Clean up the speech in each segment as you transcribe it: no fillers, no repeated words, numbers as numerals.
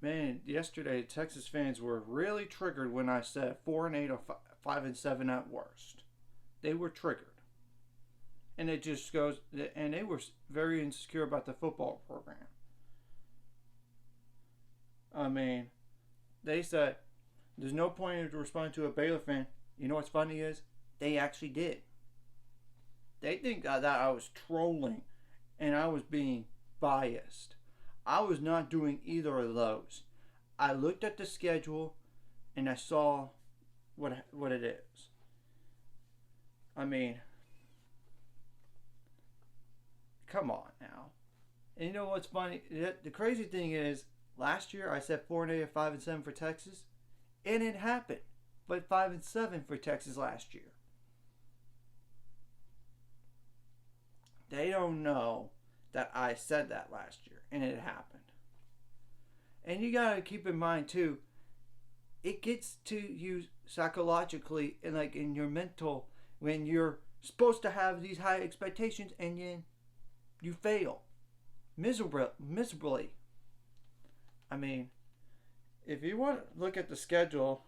Man, yesterday Texas fans were really triggered when I said 4-8 or 5-7 at worst. They were triggered, and it just goes. And they were very insecure about the football program. I mean, they said there's no point in responding to a Baylor fan. You know what's funny is they actually did. They think that I was trolling and I was being biased. I was not doing either of those. I looked at the schedule and I saw what it is. I mean, come on now. And you know what's funny? The crazy thing is, last year I said 4-8 or 5-7 for Texas, and it happened. But 5-7 for Texas last year. They don't know that I said that last year, and it happened. And you gotta keep in mind too, it gets to you psychologically and like in your mental when you're supposed to have these high expectations and then you fail miserably. I mean, if you want to look at the schedule,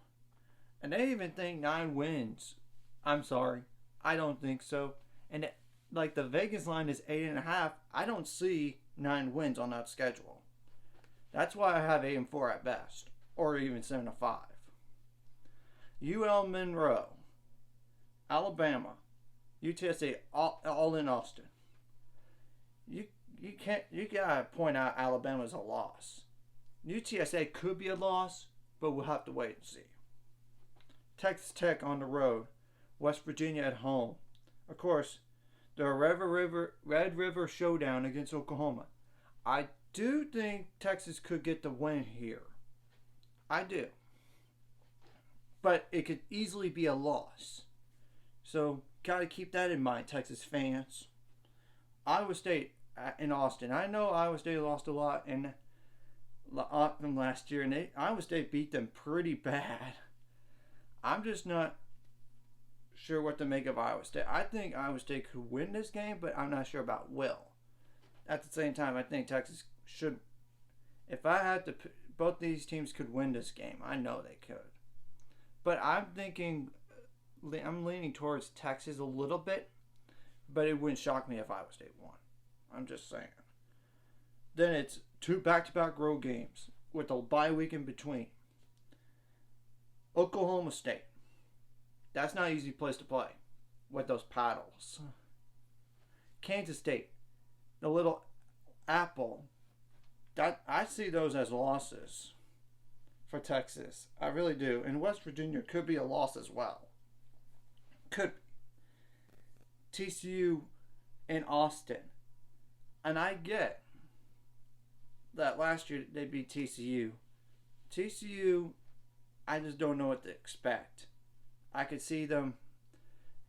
and they even think 9 wins. I'm sorry, I don't think so. And like the Vegas line is 8.5. I don't see 9 wins on that schedule. That's why I have 8-4 at best, or even 7-5. UL Monroe, Alabama, UTSA, all in Austin. You gotta point out Alabama's a loss. UTSA could be a loss, but we'll have to wait and see. Texas Tech on the road, West Virginia at home. Of course, the Red River Showdown against Oklahoma. I do think Texas could get the win here. I do. But it could easily be a loss. So, gotta keep that in mind, Texas fans. Iowa State in Austin. I know Iowa State lost a lot from last year, and Iowa State beat them pretty bad. I'm just not sure what to make of Iowa State. I think Iowa State could win this game, but I'm not sure about will. At the same time, I think Texas should. If I had to, both these teams could win this game. I know they could. But I'm leaning towards Texas a little bit, but it wouldn't shock me if Iowa State won. I'm just saying. Then it's 2 back-to-back road games with a bye week in between. Oklahoma State. That's not an easy place to play with those paddles. Kansas State. The little apple. I see those as losses for Texas. I really do. And West Virginia could be a loss as well. Could be. TCU in Austin. And I get that last year they beat TCU. TCU, I just don't know what to expect. I could see them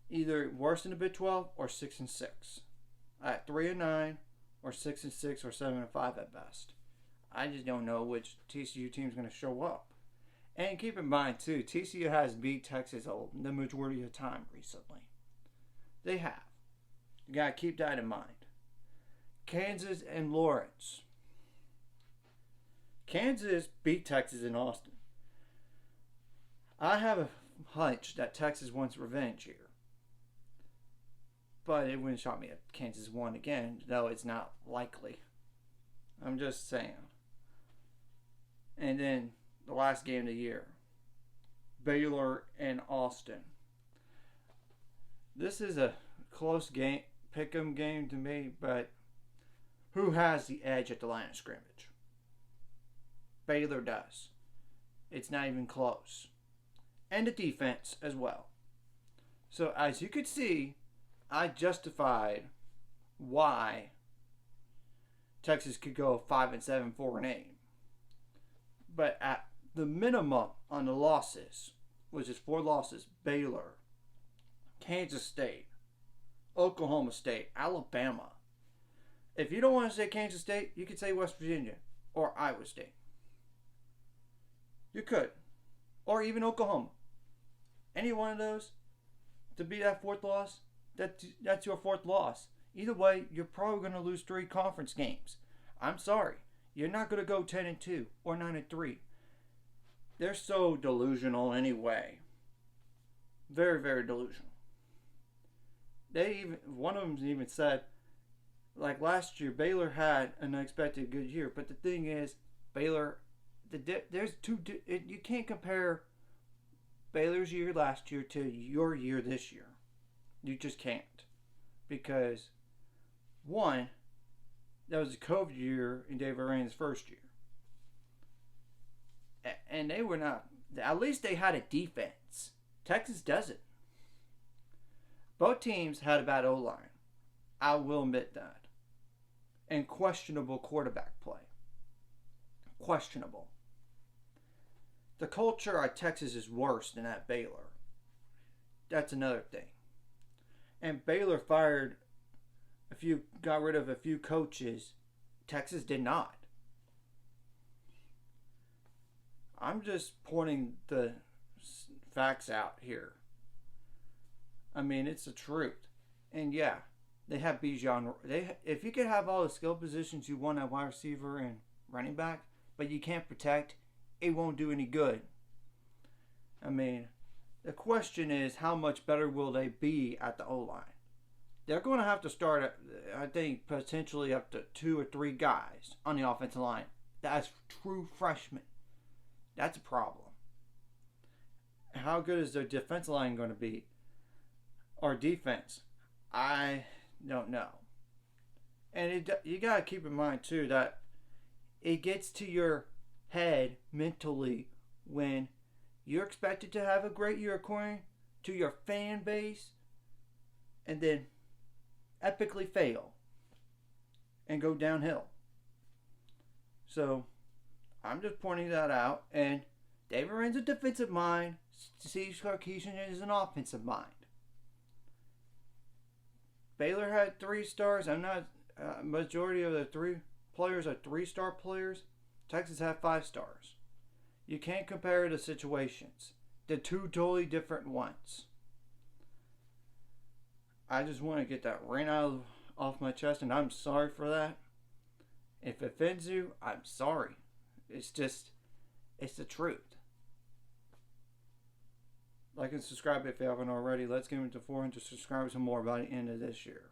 either worse in the Big 12 or 6-6. At 3-9 or 6-6 or 7-5 at best. I just don't know which TCU team is going to show up. And keep in mind too, TCU has beat Texas the majority of the time recently. They have. You gotta keep that in mind. Kansas and Lawrence. Kansas beat Texas in Austin. I have a hunch that Texas wants revenge here. But it wouldn't shock me if Kansas won again, though it's not likely. I'm just saying. And then the last game of the year. Baylor and Austin. This is a close game, pick'em game to me, but who has the edge at the line of scrimmage? Baylor does. It's not even close. And the defense as well. So as you could see, I justified why Texas could go 5-7, 4-8. But at the minimum on the losses, which is 4 losses, Baylor, Kansas State, Oklahoma State, Alabama. If you don't want to say Kansas State, you could say West Virginia or Iowa State. You could. Or even Oklahoma. Any one of those to be that 4th loss, that's your 4th loss. Either way, you're probably going to lose 3 conference games. I'm sorry. You're not going to go 10-2 or 9-3. They're so delusional anyway. Very, very delusional. One of them even said, like last year, Baylor had an unexpected good year. But the thing is, Baylor, you can't compare Baylor's year last year to your year this year. You just can't. Because, one, that was a COVID year in Dave Arand's first year. And they were not, at least they had a defense. Texas doesn't. Both teams had a bad O-line. I will admit that. And questionable quarterback play. Questionable. The culture at Texas is worse than at Baylor. That's another thing. And Baylor got rid of a few coaches. Texas did not. I'm just pointing the facts out here. I mean, it's the truth. And yeah, they have Bijan. If you could have all the skill positions you want at wide receiver and running back, but you can't protect, it won't do any good. I mean, the question is, how much better will they be at the O-line? They're going to have to start, I think, potentially up to 2 or 3 guys on the offensive line. That's true freshmen. That's a problem. How good is their defensive line going to be? Or defense? I don't know. And you got to keep in mind, too, that it gets to your head mentally when you're expected to have a great year according to your fan base and then epically fail and go downhill. So, I'm just pointing that out. And David Arand's a defensive mind. Steve Sarkisian is an offensive mind. Baylor had 3 stars. Majority of the 3 players are 3-star players. Texas had 5 stars. You can't compare the situations. They're 2 totally different ones. I just want to get that rant off my chest, and I'm sorry for that. If it offends you, I'm sorry. It's the truth. Like and subscribe if you haven't already. Let's get into 400 subscribers and more by the end of this year.